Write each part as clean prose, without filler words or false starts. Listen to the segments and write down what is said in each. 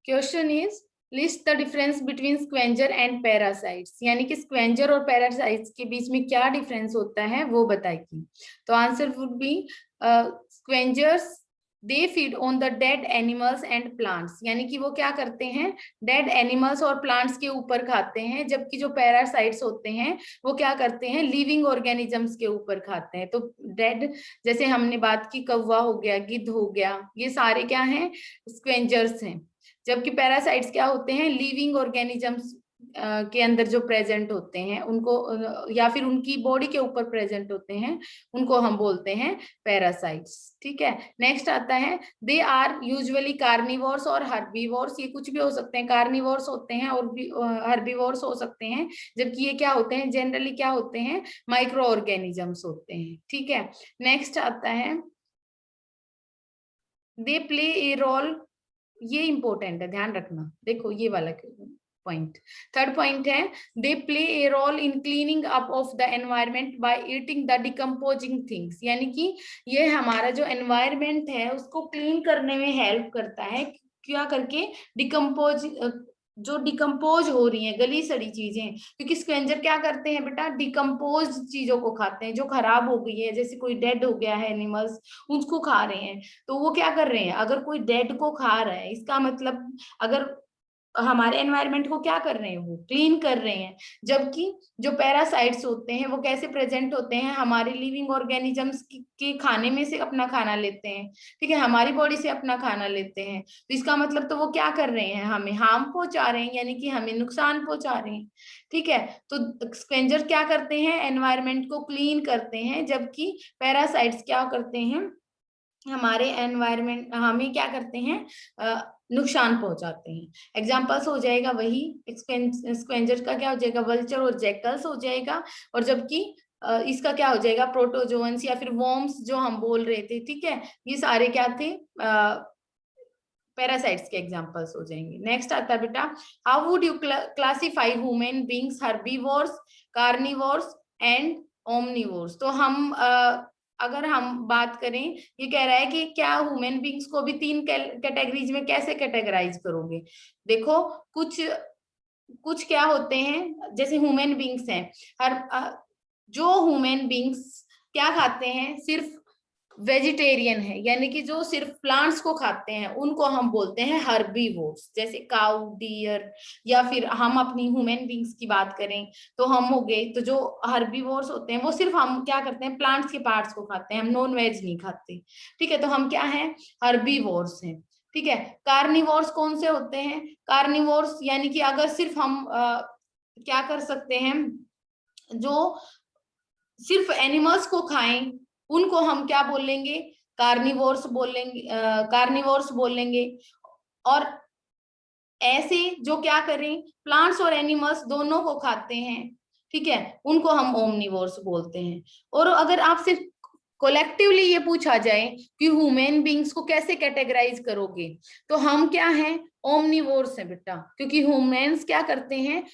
Question is list the difference between scavenger and parasites, यानी कि scavenger और parasites के बीच में क्या डिफरेंस होता है वो बताएगी। तो answer would be scavengers they feed on the dead animals and plants, यानी कि वो क्या करते हैं, डेड एनिमल्स और प्लांट्स के ऊपर खाते हैं, जबकि जो पैरासाइट्स होते हैं वो क्या करते हैं, लिविंग ऑर्गेनिजम्स के ऊपर खाते हैं। तो डेड, जैसे हमने बात की, कौवा हो गया, गिद्ध हो गया, ये सारे क्या हैं, स्क्वेंजर्स हैं। जबकि पैरासाइट्स क्या होते हैं, लिविंग ऑर्गेनिजम्स के अंदर जो प्रेजेंट होते हैं उनको, या फिर उनकी बॉडी के ऊपर प्रेजेंट होते हैं, उनको हम बोलते हैं पैरासाइट्स। ठीक है, नेक्स्ट आता है दे आर यूजुअली कार्निवोर्स और हर्बीवोर्स, ये कुछ भी हो सकते हैं, कार्निवोर्स होते हैं और हर्बीवोर्स हो सकते हैं, जबकि ये क्या होते हैं, जनरली क्या होते हैं, माइक्रो ऑर्गेनिजम्स होते हैं। ठीक है, नेक्स्ट आता है दे प्ले ए रोल, ये इंपॉर्टेंट है, ध्यान रखना, देखो ये वाला पॉइंट। थर्ड पॉइंट है they play a role in cleaning up of the environment by eating the decomposing things, यानी कि ये हमारा जो एनवायरमेंट है उसको क्लीन करने में हेल्प करता है, क्या करके, डिकम्पोज, जो डिकम्पोज हो रही है, गली सड़ी चीजें, क्योंकि स्क्वेंजर क्या करते हैं बेटा, डिकम्पोज चीजों को खाते हैं, जो खराब हो गई है, जैसे कोई डेड हो गया है एनिमल्स, उसको खा रहे हैं। तो वो क्या कर रहे हैं, अगर कोई डेड को खा रहा है, इसका मतलब अगर हमारे एनवायरनमेंट को क्या कर रहे हैं, वो क्लीन कर रहे हैं। जबकि जो पैरासाइट्स होते हैं वो कैसे प्रेजेंट होते हैं, हमारे लिविंग ऑर्गेनिजम्स के खाने में से अपना खाना लेते हैं, ठीक है, हमारी बॉडी से अपना खाना लेते हैं। तो इसका मतलब तो वो क्या कर रहे हैं, हमें हार्म पहुंचा रहे हैं, यानी कि हमें नुकसान पहुंचा रहे हैं। ठीक है, तो स्क्वेंजर क्या करते हैं, एनवायरनमेंट को क्लीन करते हैं, जबकि पैरासाइट्स क्या करते हैं, हमारे एनवायरमेंट, हमें क्या करते हैं, नुकसान पहुंचाते हैं। एग्जाम्पल्स हो जाएगा वही, स्क्वेंजर का क्या हो जाएगा, वल्चर और जैकल्स हो जाएगा, और जबकि इसका क्या हो जाएगा, प्रोटोजोन्स या फिर वॉर्म्स जो हम बोल रहे थे। ठीक है, ये सारे क्या थे, पैरासाइट्स के एग्जांपल्स हो जाएंगे। नेक्स्ट आता है बेटा, how would you classify human beings, herbivores, carnivores and omnivores. तो हम अगर हम बात करें, ये कह रहा है कि क्या ह्यूमन बींग्स को भी तीन कैटेगरीज में कैसे कैटेगराइज करोगे। देखो, कुछ कुछ क्या होते हैं, जैसे ह्यूमन बींग्स हैं, जो ह्यूमन बींग्स क्या खाते हैं, सिर्फ वेजिटेरियन है, यानी कि जो सिर्फ प्लांट्स को खाते हैं, उनको हम बोलते हैं हर्बीवोर्स, जैसे काउ, डियर, या फिर हम अपनी ह्यूमन बींग्स की बात करें तो हम हो गए, तो जो हर्बीवोर्स होते हैं वो सिर्फ हम क्या करते हैं, प्लांट्स के पार्ट्स को खाते हैं, हम नॉन वेज नहीं खाते। ठीक है, तो हम क्या हैं, हर्बीवोर्स हैं। ठीक है, कार्निवोर्स कौन से होते हैं, कार्निवोर्स यानी कि अगर सिर्फ हम क्या कर सकते हैं, जो सिर्फ एनिमल्स को खाएं, उनको हम क्या बोलेंगे, कार्निवोर्स बोलेंगे, कार्निवोर्स बोलेंगे। और ऐसे जो क्या करें, प्लांट्स और एनिमल्स दोनों को खाते हैं, ठीक है, उनको हम ओमनिवोर्स बोलते हैं। और अगर आपसे कोलेक्टिवली ये पूछा जाए कि ह्यूमन बींग्स को कैसे कैटेगराइज करोगे, तो हम क्या हैं, ओमनिवोर्स हैं बेटा, क्योंकि ह्यूमंस क्या करते हैं,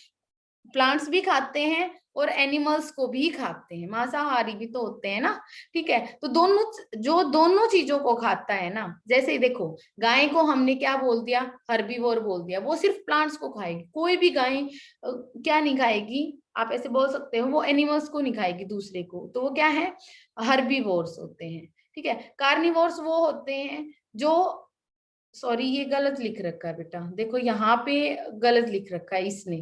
प्लांट्स भी खाते हैं और एनिमल्स को भी खाते हैं, मांसाहारी भी तो होते हैं ना। ठीक है, तो दोनों, जो दोनों चीजों को खाता है ना, जैसे देखो, गाय को हमने क्या बोल दिया, हर्बीवोर बोल दिया, वो सिर्फ प्लांट्स को खाएगी। कोई भी गाय क्या नहीं खाएगी, आप ऐसे बोल सकते हो, वो एनिमल्स को नहीं खाएगी दूसरे को, तो वो क्या है, हर्बीवोर्स होते हैं। ठीक है, कार्निवोर्स वो होते हैं जो, सॉरी ये गलत लिख रखा है बेटा, देखो यहाँ पे गलत लिख रखा है इसने,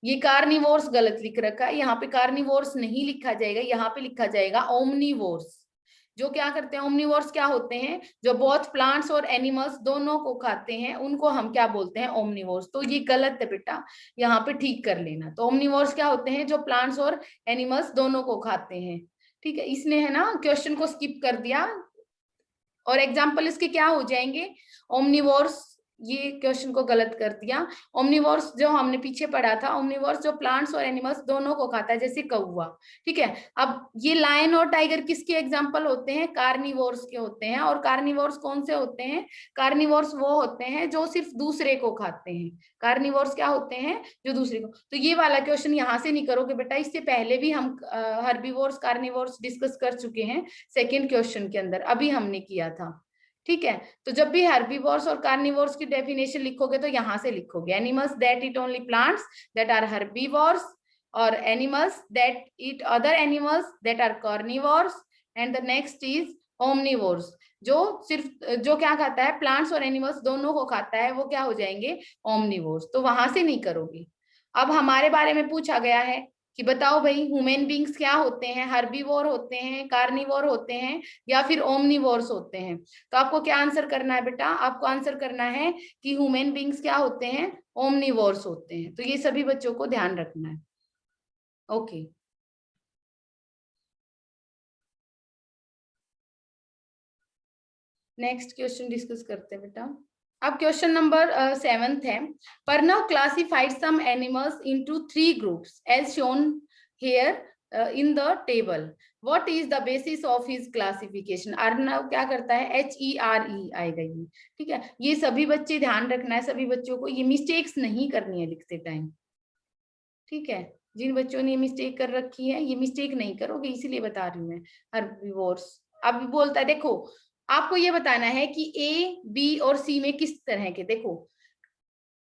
ये कार्निवोर्स गलत लिख रखा है, यहाँ पे कार्निवोर्स नहीं लिखा जाएगा, यहाँ पे लिखा जाएगा ओमनिवोर्स। जो क्या करते हैं, ओमनिवोर्स क्या होते हैं, जो बोथ प्लांट्स और एनिमल्स दोनों को खाते हैं, उनको हम क्या बोलते हैं, ओमनिवोर्स। तो ये गलत है बेटा, यहाँ पे ठीक कर लेना। तो ओमनिवोर्स क्या होते हैं, जो प्लांट्स और एनिमल्स दोनों को खाते हैं। ठीक है, इसने है ना क्वेश्चन को स्किप कर दिया, और एग्जाम्पल इसके क्या हो जाएंगे, ओमनिवोर्स, ये क्वेश्चन को गलत कर दिया। ओमनिवोर्स जो हमने पीछे पढ़ा था, ओमनिवोर्स जो प्लांट्स और एनिमल्स दोनों को खाता है, जैसे कौवा। ठीक है, अब ये लायन और टाइगर किसके एग्जाम्पल होते हैं, कार्निवोर्स के होते हैं। और कार्निवोर्स कौन से होते हैं, कार्निवोर्स वो होते हैं जो सिर्फ दूसरे को खाते हैं। कार्निवोर्स क्या होते हैं, जो दूसरे को। तो ये वाला क्वेश्चन यहाँ से नहीं करोगे बेटा, इससे पहले भी हम हर्बीवोर्स, कार्निवोर्स डिस्कस कर चुके हैं सेकेंड क्वेश्चन के अंदर, अभी हमने किया था। ठीक है, तो जब भी हर्बीवोर्स और कार्निवोर्स की डेफिनेशन लिखोगे तो यहां से लिखोगे, animals that eat only plants that are herbivores, और animals that eat other animals that are carnivores, and the next is omnivores, जो सिर्फ जो क्या खाता है, प्लांट्स और एनिमल्स दोनों को खाता है, वो क्या हो जाएंगे, ओमनिवोर्स। तो वहां से नहीं करोगे। अब हमारे बारे में पूछा गया है कि बताओ भाई ह्यूमन बींग्स क्या होते हैं, हर्बीवोर होते हैं, कार्निवोर होते हैं, या फिर ओमनिवोर्स होते हैं। तो आपको क्या आंसर करना है बेटा, आपको आंसर करना है कि ह्यूमन बींग्स क्या होते हैं, ओमनिवोर्स होते हैं। तो ये सभी बच्चों को ध्यान रखना है। ओके, नेक्स्ट क्वेश्चन डिस्कस करते हैं बेटा। अब क्वेश्चन नंबर 7th है, Pranav classified some animals into 3 groups as shown here in the table. What is the basis of his classification? Arnav क्या करता है, HERE आएगा ये, ठीक है। ये सभी बच्चे ध्यान रखना है, सभी बच्चों को ये मिस्टेक्स नहीं करनी है लिखते टाइम, ठीक है। जिन बच्चों ने मिस्टेक कर रखी है ये मिस्टेक नहीं करोगे, इसीलिए बता रही हूँ मैं। हर्बीवोर्स अब बोलता है, देखो आपको ये बताना है कि ए बी और सी में किस तरह के, देखो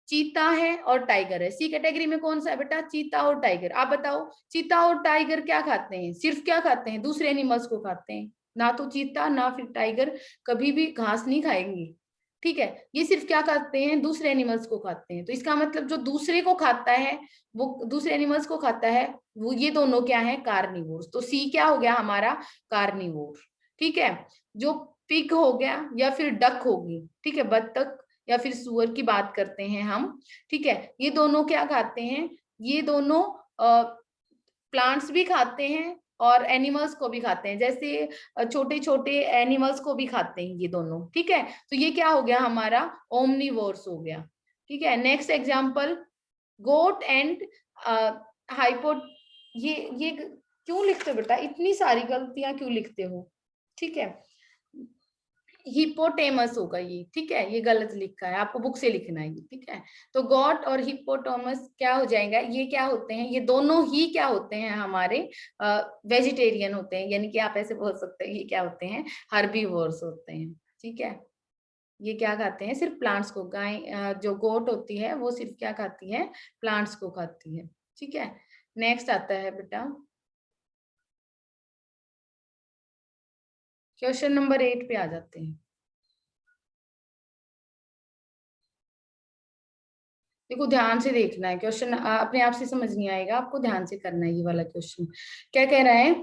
चीता है और टाइगर है, सी कैटेगरी में कौन सा है बेटा, चीता और टाइगर। आप बताओ चीता और टाइगर क्या खाते हैं, सिर्फ क्या खाते हैं, दूसरे एनिमल्स को खाते हैं। ना तो चीता ना फिर टाइगर कभी भी घास नहीं खाएंगे, ठीक है। ये सिर्फ क्या खाते हैं, दूसरे एनिमल्स को खाते हैं। तो इसका मतलब जो दूसरे को खाता है, वो दूसरे एनिमल्स को खाता है, वो ये दोनों क्या है, कार्निवोर। तो सी क्या हो गया हमारा, कार्निवोर, ठीक है। जो पिग हो गया या फिर डक होगी, ठीक है, बत्तख या फिर सुअर की बात करते हैं हम, ठीक है, ये दोनों क्या खाते हैं, ये दोनों प्लांट्स भी खाते हैं और एनिमल्स को भी खाते हैं, जैसे छोटे छोटे एनिमल्स को भी खाते हैं ये दोनों, ठीक है। तो ये क्या हो गया हमारा, ओमनिवोर्स हो गया, ठीक है। Next example, goat and hypo, ये क्यों लिखते हो बेटा, इतनी सारी गलतियां क्यों लिखते हो, ठीक है। हिपोटेमस होगा ये, ठीक है, ये गलत लिखा है, आपको बुक से लिखना है ये, ठीक है। तो गॉट और हिपोटोमस क्या हो जाएगा, ये क्या होते हैं, ये दोनों ही क्या होते हैं हमारे, वेजिटेरियन होते हैं, यानी कि आप ऐसे बोल सकते हैं ये क्या होते हैं, हर्बीवोर्स होते हैं, ठीक है। ये क्या खाते हैं, सिर्फ प्लांट्स को, गाय जो गोट होती है वो सिर्फ क्या खाती है, प्लांट्स को खाती है, ठीक है। नेक्स्ट आता है बेटा क्वेश्चन नंबर 8 पे आ जाते हैं। देखो ध्यान से देखना है क्वेश्चन, अपने आप से समझ नहीं आएगा, आपको ध्यान से करना है। ये वाला क्वेश्चन क्या कह रहा है,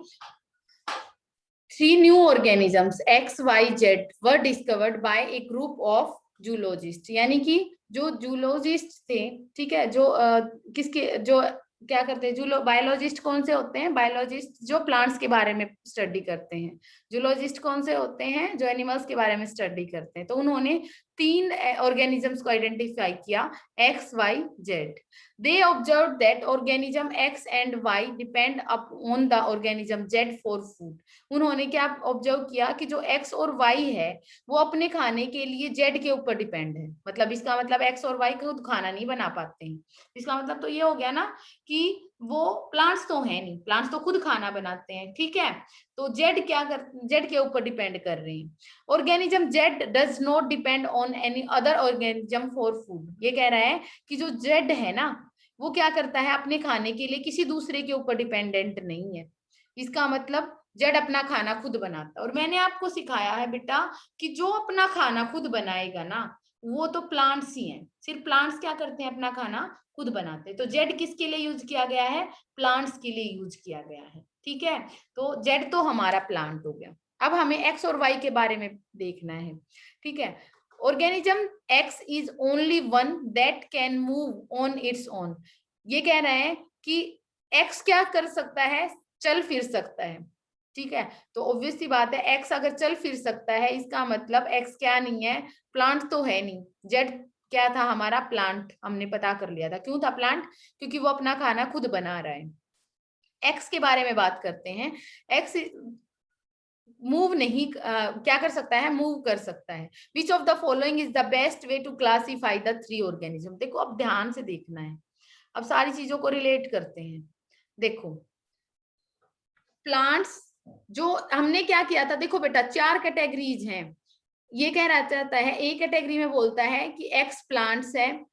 3 new organisms X, Y, Z were discovered by a group of zoologists, यानी कि जो जूलॉजिस्ट थे, ठीक है, जो किसके जो क्या करते हैं, जूलो बायोलॉजिस्ट कौन से होते हैं, बायोलॉजिस्ट जो प्लांट्स के बारे में स्टडी करते हैं, जूलॉजिस्ट कौन से होते हैं, जो एनिमल्स के बारे में स्टडी करते हैं। तो उन्होंने 3 ऑर्गेनिजम्स को आइडेंटिफाई किया, X Y Z. They observed that organism X and Y depend upon the organism Z for food. उन्होंने क्या ऑब्जर्व किया कि जो X और Y है वो अपने खाने के लिए Z के ऊपर डिपेंड है, मतलब इसका मतलब X और Y खुद खाना नहीं बना पाते हैं। इसका मतलब तो ये हो गया ना कि वो प्लांट्स तो है नहीं, प्लांट्स तो खुद खाना बनाते हैं, ठीक है। तो जेड क्या कर, जेड के ऊपर डिपेंड कर रहे हैं। Organism Z does not depend on any other organism for food. ये कह रहा है कि जो जेड है ना वो क्या करता है, अपने खाने के लिए किसी दूसरे के ऊपर डिपेंडेंट नहीं है। इसका मतलब जेड अपना खाना खुद बनाता है। और मैंने आपको सिखाया है बेटा कि जो अपना खाना खुद बनाएगा ना वो तो प्लांट्स ही हैं, सिर्फ प्लांट्स क्या करते हैं, अपना खाना खुद बनाते हैं। तो जेड किसके लिए यूज किया गया है, प्लांट्स के लिए यूज किया गया है, ठीक है। तो जेड तो हमारा प्लांट हो गया। अब हमें एक्स और वाई के बारे में देखना है, ठीक है। Organism x is only one that can move on its own. ये कह रहे हैं कि एक्स क्या कर सकता है, चल फिर सकता है, ठीक है। तो ऑब्वियस सी बात है एक्स अगर चल फिर सकता है इसका मतलब एक्स क्या नहीं है, प्लांट तो है नहीं। जेड क्या था हमारा, प्लांट, हमने पता कर लिया था। क्यों था प्लांट, क्योंकि वो अपना खाना खुद बना रहा है। एक्स के बारे में बात करते हैं, एक्स मूव नहीं क्या कर सकता है, मूव कर सकता है। Which of the following is the best way to classify the 3 organism. देखो अब ध्यान से देखना है, अब सारी चीजों को रिलेट करते हैं। देखो प्लांट्स जो हमने क्या किया था, देखो बेटा 4 कैटेगरीज हैं, ये कह रहा चाहता है, ए कैटेगरी में बोलता है कि एक्स प्लांट्स है,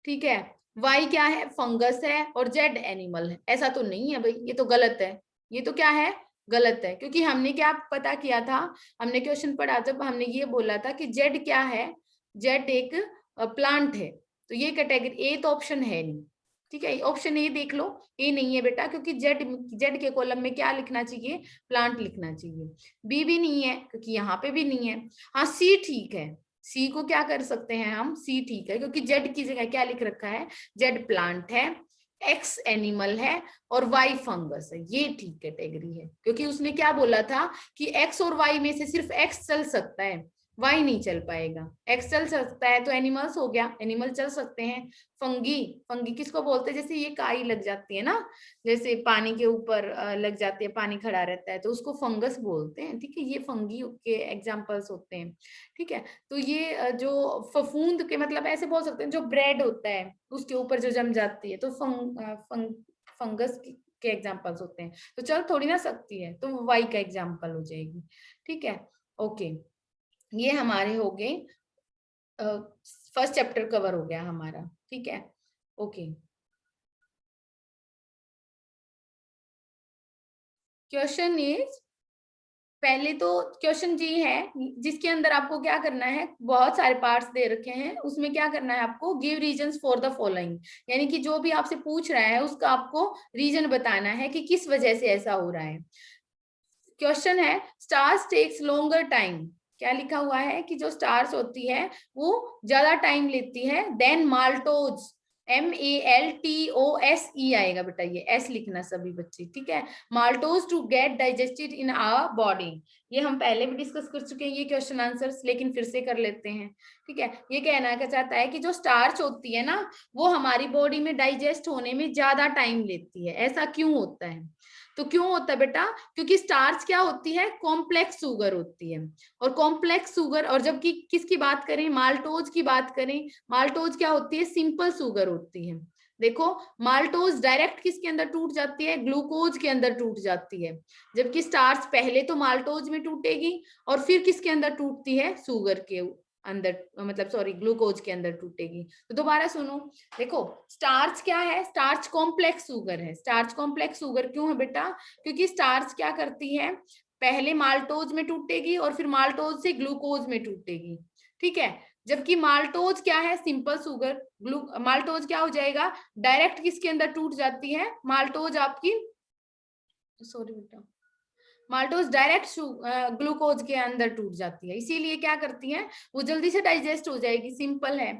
ठीक है, वाई क्या है, फंगस है, और जेड एनिमल है। ऐसा तो नहीं है भाई, ये तो गलत है। ये तो क्या है, गलत है, क्योंकि हमने क्या पता किया था, हमने क्वेश्चन पढ़ा जब हमने ये बोला था कि जेड क्या है, जेड एक प्लांट है। तो ये कैटेगरी, ए तो ऑप्शन है नहीं, ठीक है, ऑप्शन ए देख लो, ए नहीं है बेटा, क्योंकि जेड जेड के कॉलम में क्या लिखना चाहिए, प्लांट लिखना चाहिए। बी भी नहीं है, क्योंकि यहाँ पे भी नहीं है। हाँ, सी ठीक है, सी को क्या कर सकते हैं हम, सी ठीक है, क्योंकि जेड की जगह क्या लिख रखा है, जेड प्लांट है, एक्स एनिमल है, और वाई फंगस है। ये ठीक कैटेगरी है, क्योंकि उसने क्या बोला था कि एक्स और वाई में से सिर्फ एक्स चल सकता है, वाई नहीं चल पाएगा। एक्स चल सकता है तो एनिमल्स हो गया, एनिमल चल सकते हैं। फंगी, फंगी किसको बोलते हैं, जैसे ये काई लग जाती है ना, जैसे पानी के ऊपर लग जाती है, पानी खड़ा रहता है तो उसको फंगस बोलते हैं, ठीक है, ये फंगी के एग्जांपल्स होते हैं, ठीक है। तो ये जो फफूंद के मतलब ऐसे बोल सकते हैं, जो ब्रेड होता है उसके ऊपर जो जम जाती है, तो फंगस के एग्जांपल्स होते हैं। तो चल थोड़ी ना सकती है, तो वाई का एग्जांपल हो जाएगी, ठीक है। ओके, ये हमारे हो गए, फर्स्ट चैप्टर कवर हो गया हमारा, ठीक है। ओके, क्वेश्चन इज, पहले तो क्वेश्चन जी है जिसके अंदर आपको क्या करना है, बहुत सारे पार्ट्स दे रखे हैं, उसमें क्या करना है आपको, give reasons for the following, यानी कि जो भी आपसे पूछ रहा है उसका आपको रीजन बताना है कि किस वजह से ऐसा हो रहा है। क्वेश्चन है, स्टार्स टेक्स लॉन्गर टाइम, क्या लिखा हुआ है कि जो स्टार्स होती है वो ज्यादा टाइम लेती है देन माल्टोज, MALTOSE आएगा बेटा, ये एस लिखना सभी बच्चे, ठीक है, maltose to get digested in our body. ये हम पहले भी डिस्कस कर चुके हैं ये क्वेश्चन आंसर्स, लेकिन फिर से कर लेते हैं, ठीक है। ये कहना क्या चाहता है कि जो स्टार्च होती है ना, वो हमारी बॉडी में डाइजेस्ट होने में ज्यादा टाइम लेती है। ऐसा क्यों होता है, तो क्यों होता है बेटा, क्योंकि स्टार्च क्या होती है, कॉम्प्लेक्स शुगर होती है, और कॉम्प्लेक्स शुगर, और जबकि किसकी बात करें, माल्टोज की बात करें, माल्टोज क्या होती है, सिंपल शुगर होती है। देखो, माल्टोज डायरेक्ट किसके अंदर टूट जाती है, ग्लूकोज के अंदर टूट जाती है, जबकि स्टार्च पहले तो माल्टोज में टूटेगी और फिर किसके अंदर टूटती है, शुगर के अंदर, मतलब सॉरी ग्लूकोज के अंदर टूटेगी। तो दोबारा सुनो, देखो स्टार्च क्या है, स्टार्च कॉम्प्लेक्स शुगर है। स्टार्च कॉम्प्लेक्स शुगर क्यों है बेटा, क्योंकि स्टार्च क्या करती है, पहले माल्टोज में टूटेगी और फिर माल्टोज से ग्लूकोज में टूटेगी, ठीक है। जबकि माल्टोज क्या है, सिंपल शुगर, माल्टोज क्या हो जाएगा, डायरेक्ट किसके अंदर टूट जाती है, माल्टोज आपकी, सॉरी बेटा, माल्टोज डायरेक्ट ग्लूकोज के अंदर टूट जाती है, इसीलिए क्या करती है, वो जल्दी से डाइजेस्ट हो जाएगी, सिंपल है,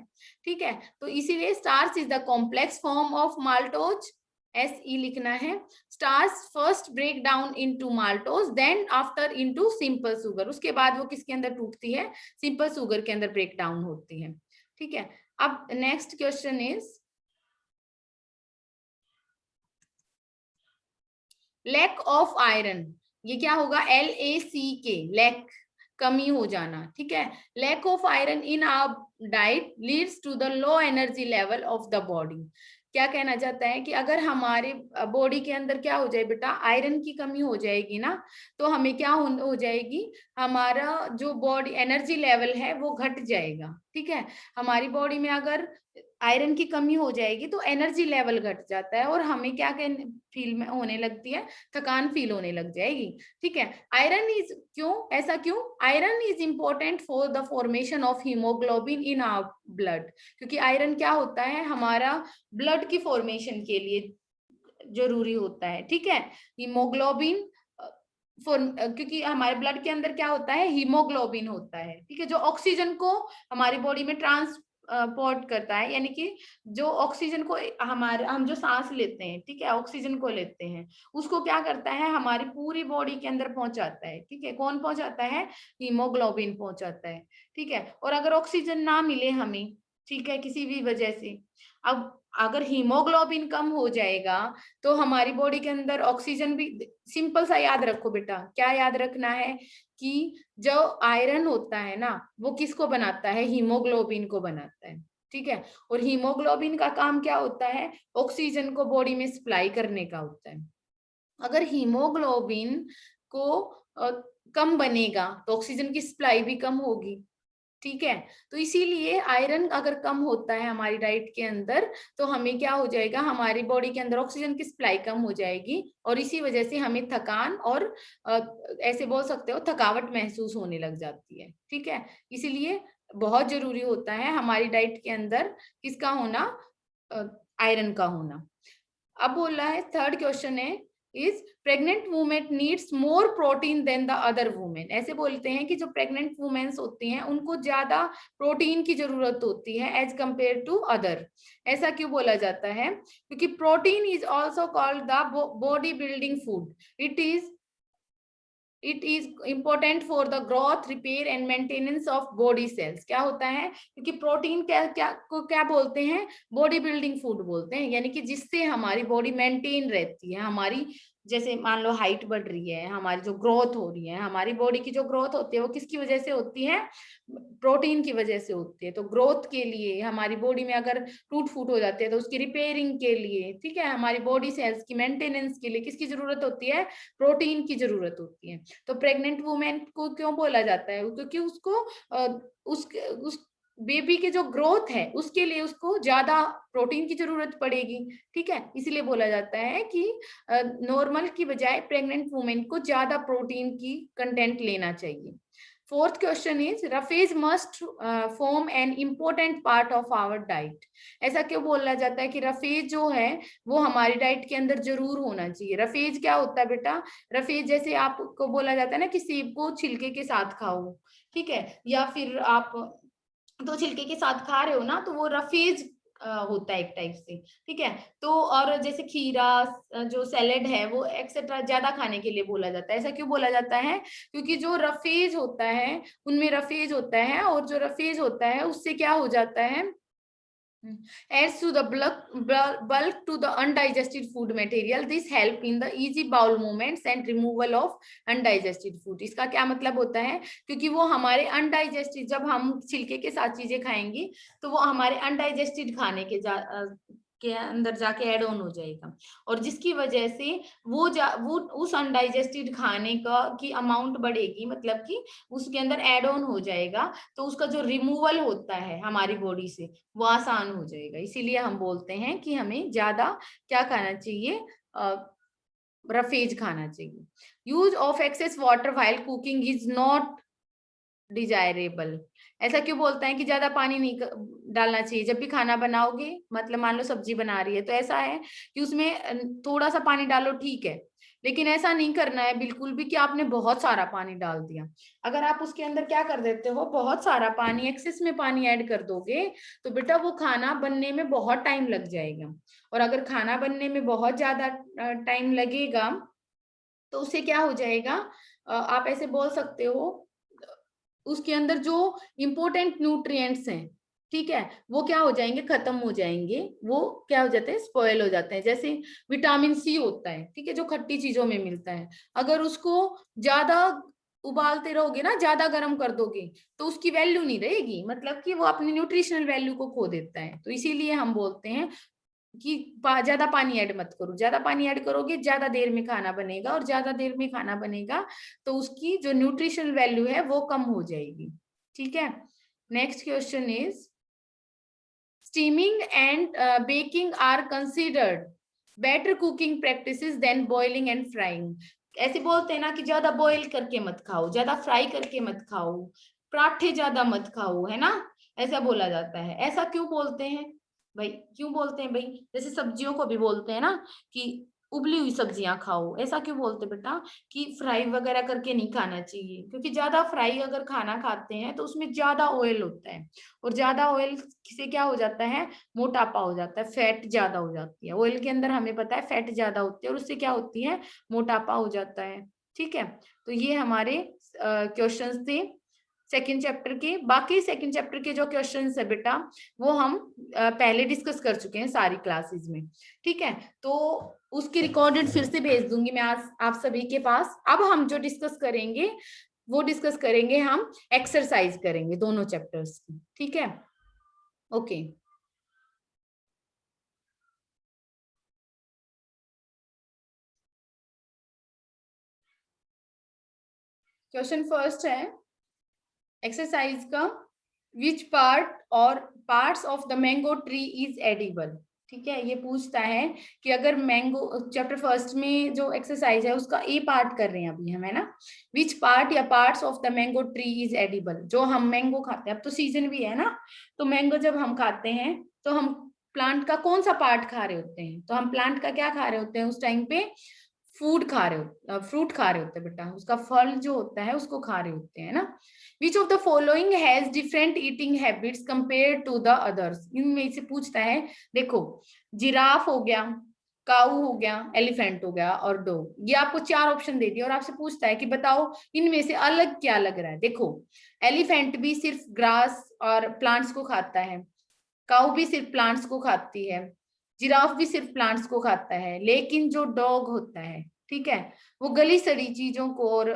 ठीक है। तो इसीलिए starch is the complex form of maltose, SE लिखना है। Starch first break down into maltose, then after into simple sugar, उसके बाद वो किसके अंदर टूटती है, सिंपल शुगर के अंदर ब्रेक डाउन होती है, ठीक है। अब next question is, lack of iron, ये क्या होगा, LACK, लैक, कमी हो जाना, ठीक है। Lack of iron in our diet leads to the low energy level of the body. क्या कहना चाहता है कि अगर हमारे बॉडी के अंदर क्या हो जाए बेटा, आयरन की कमी हो जाएगी ना, तो हमें क्या हो जाएगी, हमारा जो बॉडी एनर्जी लेवल है वो घट जाएगा, ठीक है। हमारी बॉडी में अगर आयरन की कमी हो जाएगी तो एनर्जी लेवल घट जाता है और हमें क्या फील में होने लगती है, थकान फील होने लग जाएगी, ठीक है। आयरन इज, क्यों ऐसा क्यों, iron is important for the formation of haemoglobin in our blood, क्योंकि आयरन क्या होता है, हमारा ब्लड की फॉर्मेशन के लिए जरूरी होता है, ठीक है। हीमोग्लोबिन क्योंकि हमारे ब्लड के अंदर क्या होता है, हीमोग्लोबिन होता है, ठीक है, जो ऑक्सीजन को हमारी बॉडी में ट्रांसपोर्ट करता है, यानी कि जो ऑक्सीजन को हमारे, हम जो सांस लेते हैं, ठीक है, ऑक्सीजन को लेते हैं, उसको क्या करता है, हमारी पूरी बॉडी के अंदर पहुंचाता है, ठीक है। कौन पहुंचाता है, हीमोग्लोबिन पहुंचाता है, ठीक है। और अगर ऑक्सीजन ना मिले हमें, ठीक है, किसी भी वजह से, अब अगर हीमोग्लोबिन कम हो जाएगा तो हमारी बॉडी के अंदर ऑक्सीजन भी, सिंपल सा याद रखो बेटा, क्या याद रखना है कि जो आयरन होता है ना, वो किसको बनाता है, हीमोग्लोबिन को बनाता है, ठीक है। और हीमोग्लोबिन का काम क्या होता है, ऑक्सीजन को बॉडी में सप्लाई करने का होता है। अगर हीमोग्लोबिन को कम बनेगा तो ऑक्सीजन की सप्लाई भी कम होगी, ठीक है। तो इसीलिए आयरन अगर कम होता है हमारी डाइट के अंदर तो हमें क्या हो जाएगा, हमारी बॉडी के अंदर ऑक्सीजन की सप्लाई कम हो जाएगी और इसी वजह से हमें थकान और ऐसे बोल सकते हो थकावट महसूस होने लग जाती है, ठीक है। इसीलिए बहुत जरूरी होता है हमारी डाइट के अंदर किसका होना, आयरन का होना। अब बोल रहा है थर्ड क्वेश्चन है is pregnant women needs more protein than the other women. ऐसे बोलते हैं कि जो प्रेग्नेंट वुमेन्स होती हैं उनको ज्यादा प्रोटीन की जरूरत होती है एज कंपेयर टू अदर। ऐसा क्यों बोला जाता है, क्योंकि protein is also called the body building food. It is important for the growth repair and maintenance of body cells. क्या होता है, क्योंकि प्रोटीन क्या क्या को क्या बोलते हैं, बॉडी बिल्डिंग फूड बोलते हैं, यानी कि जिससे हमारी बॉडी मेंटेन रहती है, हमारी जैसे मान लो हाइट बढ़ रही है, हमारी जो ग्रोथ हो रही है, हमारी बॉडी की जो ग्रोथ होती है वो किसकी वजह से होती है, प्रोटीन की वजह से होती है। तो ग्रोथ के लिए हमारी बॉडी में अगर टूट फूट हो जाती है तो उसकी रिपेयरिंग के लिए, ठीक है, हमारी बॉडी सेल्स की मेंटेनेंस के लिए किसकी जरूरत होती है, प्रोटीन की जरूरत होती है। तो प्रेग्नेंट वुमेन को क्यों बोला जाता है, क्योंकि उसको उस बेबी के जो ग्रोथ है उसके लिए उसको ज्यादा प्रोटीन की जरूरत पड़ेगी, ठीक है। इसलिए बोला जाता है कि नॉर्मल की बजाय प्रेग्नेंट वुमेन को ज्यादा प्रोटीन की कंटेंट लेना चाहिए। Fourth question is roughage must form an important part of our diet. ऐसा क्यों बोला जाता है कि रफेज जो है वो हमारी डाइट के अंदर जरूर होना चाहिए। रफेज क्या होता है बेटा, रफेज जैसे आपको बोला जाता है ना कि सेब को छिलके के साथ खाओ, ठीक है, या फिर आप तो छिलके के साथ खा रहे हो ना तो वो रफेज होता है एक टाइप से, ठीक है। तो और जैसे खीरा जो सैलेड है वो एक्सेट्रा ज्यादा खाने के लिए बोला जाता है। ऐसा क्यों बोला जाता है, क्योंकि जो रफेज होता है उनमें रफेज होता है और जो रफेज होता है उससे क्या हो जाता है, adds to the bulk to the undigested food material. This help in the easy bowel movements and removal of undigested food. इसका क्या मतलब होता है, क्योंकि वो हमारे अनडाइजेस्टेड, जब हम छिलके के साथ चीजें खाएंगी तो वो हमारे अनडाइजेस्टेड खाने के अंदर जाके ऐड ऑन हो जाएगा और जिसकी वजह से वो उस अनडाइजेस्टेड खाने का की अमाउंट बढ़ेगी, मतलब कि उसके अंदर ऐड ऑन हो जाएगा, तो उसका जो रिमूवल होता है हमारी बॉडी से वो आसान हो जाएगा। इसीलिए हम बोलते हैं कि हमें ज्यादा क्या खाना चाहिए, रफेज खाना चाहिए। Use of excess water while cooking is not desirable. ऐसा क्यों बोलते हैं कि ज्यादा पानी नहीं डालना चाहिए जब भी खाना बनाओगे, मतलब मान लो सब्जी बना रही है तो ऐसा है कि उसमें थोड़ा सा पानी डालो, ठीक है, लेकिन ऐसा नहीं करना है बिल्कुल भी कि आपने बहुत सारा पानी डाल दिया। अगर आप उसके अंदर क्या कर देते हो, बहुत सारा पानी, एक्सेस में पानी ऐड कर दोगे तो बेटा वो खाना बनने में बहुत टाइम लग जाएगा और अगर खाना बनने में बहुत ज्यादा टाइम लगेगा तो उससे क्या हो जाएगा, आप ऐसे बोल सकते हो उसके अंदर जो इंपॉर्टेंट न्यूट्रिएंट्स हैं, ठीक है, वो क्या हो जाएंगे, खत्म हो जाएंगे, वो क्या हो जाते हैं, स्पॉयल हो जाते हैं। जैसे विटामिन सी होता है, ठीक है, जो खट्टी चीजों में मिलता है, अगर उसको ज्यादा उबालते रहोगे ना, ज्यादा गर्म कर दोगे तो उसकी वैल्यू नहीं रहेगी, मतलब कि वो अपनी न्यूट्रिशनल वैल्यू को खो देता है। तो इसीलिए हम बोलते हैं कि ज्यादा पानी ऐड मत करो। ज्यादा पानी ऐड करोगे ज्यादा देर में खाना बनेगा और ज्यादा देर में खाना बनेगा तो उसकी जो न्यूट्रिशनल वैल्यू है वो कम हो जाएगी, ठीक है। Next question is steaming and baking are considered better cooking practices than boiling and frying. ऐसे बोलते हैं ना कि ज्यादा बॉईल करके मत खाओ, ज्यादा फ्राई करके मत खाओ, पराठे ज्यादा मत खाओ, है ना, ऐसा बोला जाता है। ऐसा क्यों बोलते हैं भाई, क्यों बोलते हैं भाई, जैसे सब्जियों को भी बोलते हैं ना कि उबली हुई सब्जियां खाओ, ऐसा क्यों बोलते हैं बेटा कि फ्राई वगैरह करके नहीं खाना चाहिए, क्योंकि ज्यादा फ्राई अगर खाना खाते हैं तो उसमें ज्यादा ऑयल होता है और ज्यादा ऑयल से क्या हो जाता है, मोटापा हो जाता है, फैट ज्यादा हो जाती है। ऑयल के अंदर हमें पता है फैट ज्यादा होती है और उससे क्या होती है, मोटापा हो जाता है, ठीक है। तो ये हमारे क्वेश्चंस थे सेकंड चैप्टर के। बाकी सेकंड चैप्टर के जो क्वेश्चंस है बेटा वो हम पहले डिस्कस कर चुके हैं सारी क्लासेस में, ठीक है। तो उसकी रिकॉर्डेड फिर से भेज दूंगी मैं आज आप सभी के पास। अब हम जो डिस्कस करेंगे वो डिस्कस करेंगे, हम एक्सरसाइज करेंगे दोनों चैप्टर्स की, ठीक है, ओके। क्वेश्चन फर्स्ट है एक्सरसाइज का, विच पार्ट और parts of the mango tree is edible. ठीक है, ये पूछता है कि अगर मैंगो चैप्टर फर्स्ट में जो एक्सरसाइज है उसका ए पार्ट कर रहे हैं अभी हम, है ना। विच पार्ट या parts of the mango tree is edible, जो हम मैंगो खाते हैं, अब तो सीजन भी है ना, तो मैंगो जब हम खाते हैं तो हम प्लांट का कौन सा पार्ट खा रहे होते हैं, तो हम प्लांट का क्या खा रहे होते हैं उस टाइम पे, फूड खा रहे हो, फ्रूट खा रहे होते हैं बेटा, उसका फल जो होता है उसको खा रहे होते हैं ना। Which of the following has different eating habits compare to the others, इनमें से पूछता है। देखो, जिराफ हो गया, काऊ हो गया, एलिफेंट हो गया और डॉग, ये आपको चार ऑप्शन दे दिया और आपसे पूछता है कि बताओ इनमें से अलग क्या लग रहा है। देखो, एलिफेंट भी सिर्फ ग्रास और प्लांट्स को खाता है, काऊ भी सिर्फ प्लांट्स को खाती है, जिराफ भी सिर्फ प्लांट्स को खाता है, लेकिन जो डॉग होता है, ठीक है, वो गली सड़ी चीजों को और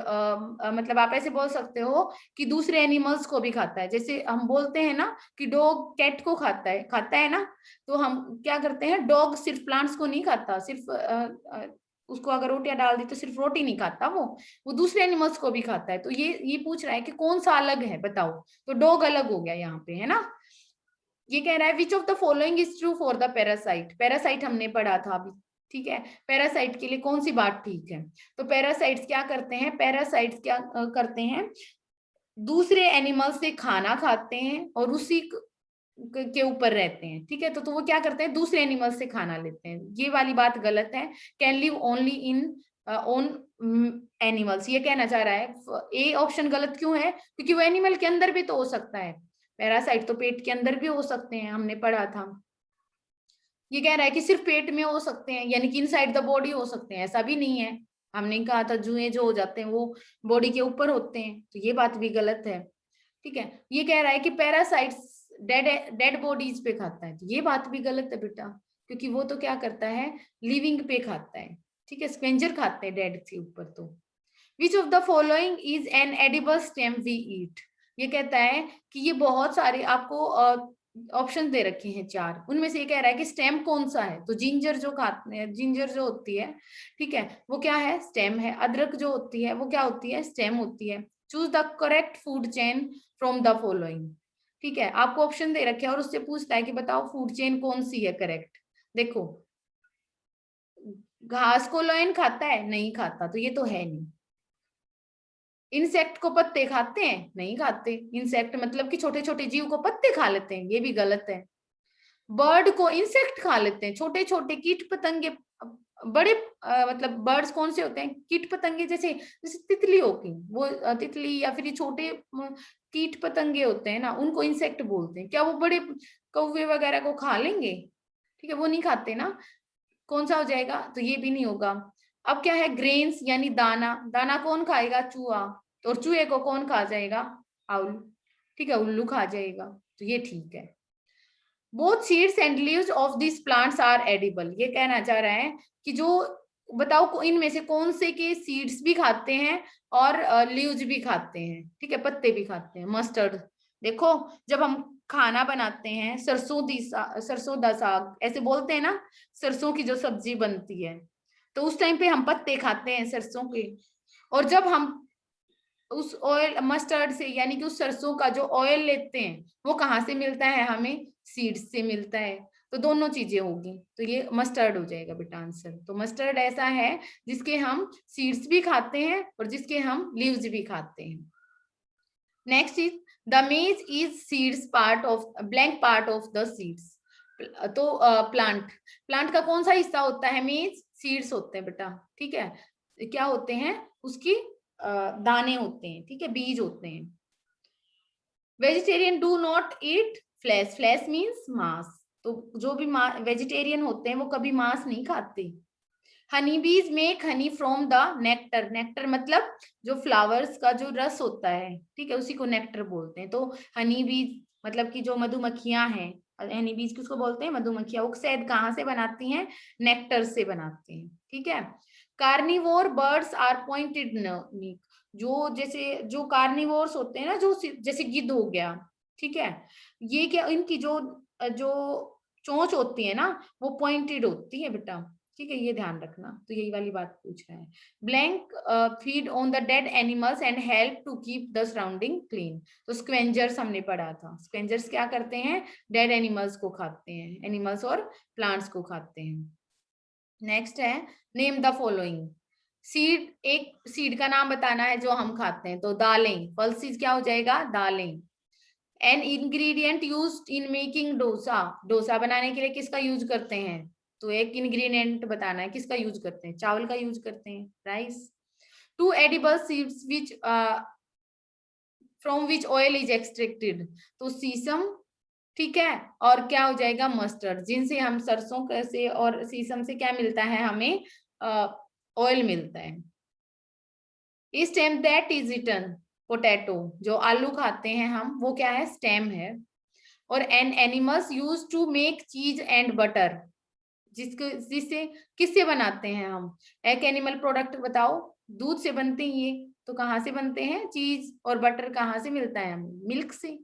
मतलब आप ऐसे बोल सकते हो कि दूसरे एनिमल्स को भी खाता है। जैसे हम बोलते हैं ना कि डॉग कैट को खाता है ना, तो हम क्या करते हैं, डॉग सिर्फ प्लांट्स को नहीं खाता, सिर्फ उसको अगर रोटियां डाल दी तो सिर्फ रोटी नहीं खाता, वो दूसरे एनिमल्स को भी खाता है। तो ये पूछ रहा है कि कौन सा अलग है बताओ, तो डॉग अलग हो गया यहाँ पे, है ना। ये कह रहा है which of the following is true for the parasite, parasite हमने पढ़ा था अभी, ठीक है, पैरासाइट के लिए कौन सी बात ठीक है। तो पैरासाइट्स क्या करते हैं, पैरासाइट्स क्या करते हैं, दूसरे एनिमल से खाना खाते हैं और उसी के ऊपर रहते हैं, ठीक है। तो वो क्या करते हैं, दूसरे एनिमल से खाना लेते हैं, ये वाली बात गलत है। Can live only in own animals, ये कहना चाह रहा है। ए ऑप्शन गलत क्यों है, क्योंकि वो एनिमल के अंदर भी तो हो सकता है, पैरासाइट तो पेट के अंदर भी हो सकते हैं, हमने पढ़ा था। ये कह रहा है कि सिर्फ पेट में हो सकते हैं, यानी कि इनसाइड द बॉडी हो सकते हैं, ऐसा भी नहीं है। हमने कहा था जुए जो हो जाते हैं वो बॉडी के ऊपर होते हैं, तो ये बात भी गलत है, ठीक है। ये कह रहा है कि पैरासाइट्स डेड डेड बॉडीज पे खाता है, तो ये बात भी गलत है बेटा, क्योंकि वो तो क्या करता है, लिविंग पे खाता है, ठीक है, स्पेंजर खाते हैं डेड के ऊपर। तो which of the following is an edible stem we eat, ये कहता है कि ये बहुत सारे आपको ऑप्शन दे रखे हैं चार, उनमें से ये कह रहा है कि स्टेम कौन सा है, तो जिंजर जो खाते हैं, जिंजर जो होती है, ठीक है, वो क्या है, स्टेम है। अदरक जो होती है वो क्या होती है, स्टेम होती है। Choose the correct food chain from the following, ठीक है, आपको ऑप्शन दे रखे हैं और उससे पूछता है कि बताओ फूड चेन कौन सी है करेक्ट। देखो, घास को लायन खाता है, नहीं खाता, तो ये तो है नहीं। इंसेक्ट को पत्ते खाते हैं, नहीं खाते, इंसेक्ट मतलब कि छोटे छोटे जीव को पत्ते खा लेते हैं, ये भी गलत है। बर्ड को इंसेक्ट खा लेते हैं, छोटे छोटे कीट पतंगे, बड़े मतलब बर्ड्स कौन से होते हैं, कीट पतंगे, जैसे जैसे तितली होगी, वो तितली या फिर ये छोटे कीट पतंगे होते हैं ना, उनको इंसेक्ट बोलते हैं। क्या वो बड़े कौवे वगैरह को खा लेंगे, ठीक है, वो नहीं खाते ना। कौन सा हो जाएगा, तो ये भी नहीं होगा। अब क्या है, ग्रेन्स यानी दाना, दाना कौन खाएगा, चूहा, तो और चूहे को कौन खा जाएगा, आउल, ठीक है, उल्लू खा जाएगा, तो ये ठीक है। Both seeds and leaves of this plants are edible, ये कहना चाह रहा है कि जो बताओ इनमें से कौन से के सीड्स भी खाते हैं और लीव्स भी खाते हैं, ठीक है, पत्ते भी खाते हैं। मस्टर्ड, देखो जब हम खाना बनाते हैं, सरसों दा साग ऐसे बोलते हैं ना, सरसों की जो सब्जी बनती है, तो उस टाइम पे हम पत्ते खाते हैं सरसों के। और जब हम उस ऑयल मस्टर्ड से यानी कि उस सरसों का जो ऑयल लेते हैं, वो कहाँ से मिलता है, हमें सीड्स से मिलता है, तो दोनों चीजें होगी, तो ये मस्टर्ड हो जाएगा बेटा आंसर। तो मस्टर्ड ऐसा है जिसके हम सीड्स भी खाते हैं और जिसके हम लीव्स भी खाते हैं। नेक्स्ट इज द मेज is seeds part of blank part of the seeds, तो प्लांट, प्लांट का कौन सा हिस्सा होता है, मेज सीड्स होते हैं बेटा, ठीक है, क्या होते हैं उसकी दाने होते हैं, ठीक है, बीज होते हैं। Vegetarian do not eat flash, flash means मांस, तो जो भी वेजिटेरियन होते हैं वो कभी मांस नहीं खाते। हनी बीज make honey from the nectar, nectar मतलब जो फ्लावर्स का जो रस होता है, ठीक है, उसी को नेक्टर बोलते हैं। तो हनी बीज मतलब कि जो मधुमक्खियां हैं, हनी बीज किसको बोलते हैं, मधुमक्खियां, वो शहद कहाँ से बनाती हैं, नेक्टर से बनाती हैं, ठीक है। कार्निवोर बर्ड्स आर पॉइंटेड नीक, जो जैसे जो कार्निवोर्स होते हैं ना, जो जैसे गिद्ध हो गया, ठीक है, ये क्या इनकी जो जो चोंच होती है ना वो पॉइंटेड होती है बेटा, ठीक है, ये ध्यान रखना। तो यही वाली बात पूछ रहा है। Blank feed on the dead animals and help to keep the surrounding clean. तो स्क्वेंजर्स हमने पढ़ा था। स्क्वेंजर्स क्या करते हैं? डेड एनिमल्स को खाते हैं, एनिमल्स और प्लांट्स को खाते हैं। नेक्स्ट है नेम द फॉलोइंग। सीड, एक सीड का नाम बताना है जो हम खाते हैं, तो दालें। पल्सीज क्या हो जाएगा? दालें। An ingredient used in making dosa. Dosa बनाने के लिए किसका यूज करते हैं? तो एक इंग्रेडिएंट बताना है, किसका यूज करते हैं? चावल का यूज करते हैं, rice. Two edible seeds which from which oil is extracted. तो सीसम, ठीक है, और क्या हो जाएगा? मस्टर्ड, जिनसे हम सरसों से और सीसम से क्या मिलता है? हमें ऑयल मिलता है। Stem that is eaten. Potato, जो आलू खाते हैं हम, वो क्या है? स्टेम है। और an animals use to make cheese and butter, जिससे किससे बनाते हैं हम? एक एनिमल प्रोडक्ट बताओ। दूध से बनते हैं ये, तो कहाँ से बनते हैं? चीज और बटर कहाँ से मिलता है हमें? मिल्क से।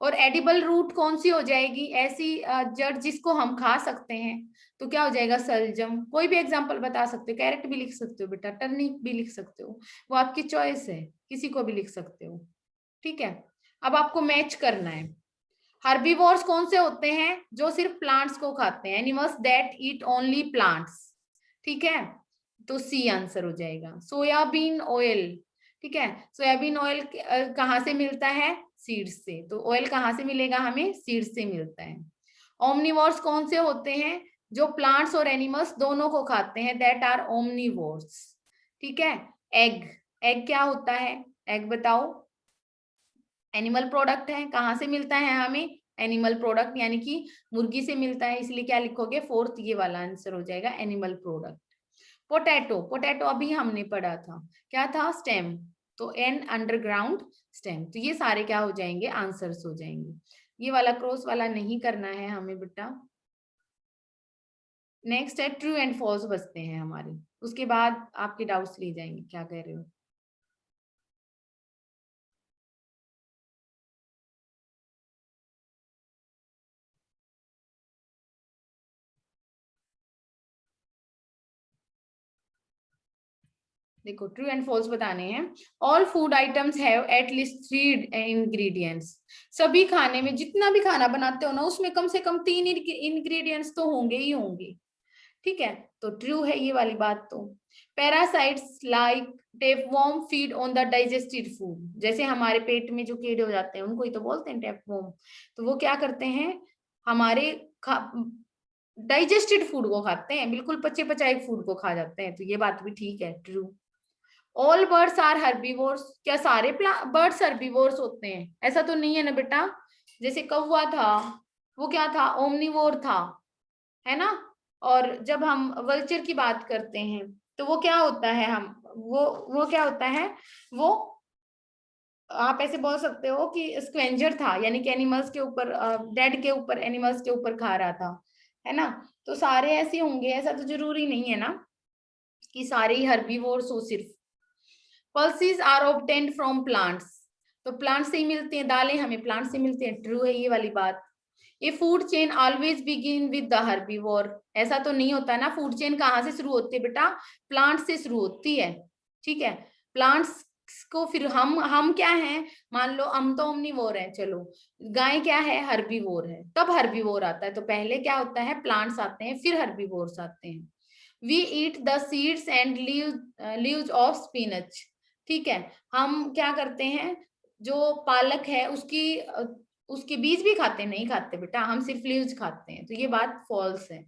और एडिबल रूट कौन सी हो जाएगी? ऐसी जड़ जिसको हम खा सकते हैं, तो क्या हो जाएगा? सलजम। कोई भी एग्जांपल बता सकते हो, कैरेट भी लिख सकते हो बेटा, टर्निप भी लिख सकते हो, वो आपकी चॉइस है, किसी को भी लिख सकते हो। ठीक है, अब आपको मैच करना है। हर्बीवोर्स कौन से होते हैं? जो सिर्फ प्लांट्स को खाते हैं, animals that eat only plants. ठीक है, तो सी आंसर हो जाएगा। सोयाबीन ऑयल, ठीक है, सोयाबीन ऑयल कहाँ से मिलता है? सीड्स से। तो ऑयल कहाँ से मिलेगा हमें? सीड्स से मिलता है। ओमनिवोर्स कौन से होते हैं? जो प्लांट्स और एनिमल्स दोनों को खाते हैं, दैट आर ओमनिवोर्स। ठीक है। एग, एग क्या होता है? एग बताओ। एनिमल प्रोडक्ट है, कहाँ से मिलता है हमें? एनिमल प्रोडक्ट, यानी कि मुर्गी से मिलता है, इसलिए क्या लिखोगे? फोर्थ, ये वाला आंसर हो जाएगा, एनिमल प्रोडक्ट। पोटैटो, पोटैटो अभी हमने पढ़ा था, क्या था? स्टेम। तो एन अंडरग्राउंड स्टेम। तो ये सारे क्या हो जाएंगे? आंसर्स हो जाएंगे। ये वाला क्रॉस वाला नहीं करना है हमें बेटा। नेक्स्ट है ट्रू एंड फॉल्स बचते हैं हमारे, उसके बाद आपके डाउट्स लिए जाएंगे। क्या कह रहे हो? देखो, ट्रू एंड फॉल्स बताने हैं। All food items have at least 3 ingredients. सभी खाने में, जितना भी खाना बनाते हो ना, उसमें कम से कम 3 इंग्रेडिएंट्स तो होंगे ही होंगे। ठीक है, तो ट्रू है ये वाली बात। तो parasites like tapeworm feed on the digested food. जैसे हमारे पेट में जो कीड़े हो जाते हैं, उनको ही तो बोलते हैं टेपवॉर्म। तो वो क्या करते हैं? हमारे डाइजेस्टेड फूड को खाते हैं, बिल्कुल पचे पचाए फूड को खा जाते हैं। तो ये बात भी ठीक है, true. All birds are herbivores. क्या सारे बर्ड्स हर्बीवोर्स होते हैं? ऐसा तो नहीं है ना बेटा। जैसे कौवा था, वो क्या था? ओमनीवोर था, है ना। और जब हम वल्चर की बात करते हैं, तो वो क्या होता है? वो क्या होता है? वो, आप ऐसे बोल सकते हो कि स्क्वेंजर था, यानी कि एनिमल्स के ऊपर, डेड के ऊपर, एनिमल्स के ऊपर खा रहा था, है ना। तो सारे ऐसे होंगे, ऐसा तो जरूरी नहीं है ना कि सारे ही हर्बीवोर्स हो सिर्फ। पल्सीज आर ऑब्टेन्ड फ्रॉम प्लांट्स। तो प्लांट से ही मिलती हैं, दालें हमें प्लांट से मिलती हैं, ट्रू है ये वाली बात। ये food chain always begin with the herbivore. ऐसा तो नहीं होता ना, फूड चेन कहाँ से शुरू होती है बेटा? प्लांट से शुरू होती है। ठीक है, प्लांट्स को फिर हम क्या हैं? मान लो हम तो ओमनीवोर है, चलो गाय क्या है? हर्बीवोर है। तब हर्बीवोर आता है, तो पहले क्या होता है? प्लांट्स आते हैं, फिर हर्बीवोर्स आते हैं। We eat the seeds and leaves of spinach. ठीक है, हम क्या करते हैं? जो पालक है उसके बीज भी खाते हैं? नहीं खाते बेटा, हम सिर्फ लीव्स खाते हैं। तो ये बात फॉल्स है,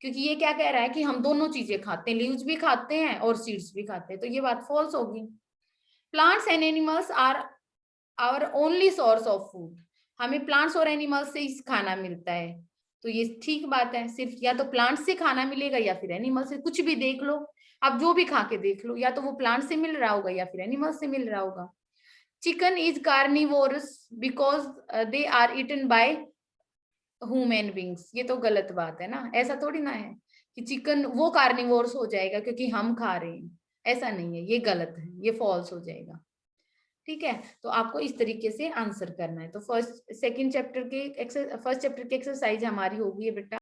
क्योंकि ये क्या कह रहा है कि हम दोनों चीजें खाते हैं, लीव्स भी खाते हैं और सीड्स भी खाते हैं। तो ये बात फॉल्स होगी। Plants and animals are our only source of food. हमें प्लांट्स और एनिमल्स से ही खाना मिलता है। तो ये ठीक बात है, सिर्फ या तो प्लांट्स से खाना मिलेगा या फिर एनिमल से। कुछ भी देख लो, आप जो भी खा के देख लो, या तो वो प्लांट से मिल रहा होगा या फिर एनिमल से मिल रहा होगा। Chicken is carnivorous because they are eaten by human beings. ये तो गलत बात है ना, ऐसा थोड़ी ना है कि चिकन वो कार्निवोरस हो जाएगा क्योंकि हम खा रहे हैं। ऐसा नहीं है, ये गलत है, ये फॉल्स हो जाएगा। ठीक है, तो आपको इस तरीके से आंसर करना है। तो फर्स्ट चैप्टर की एक्सरसाइज हमारी होगी बेटा।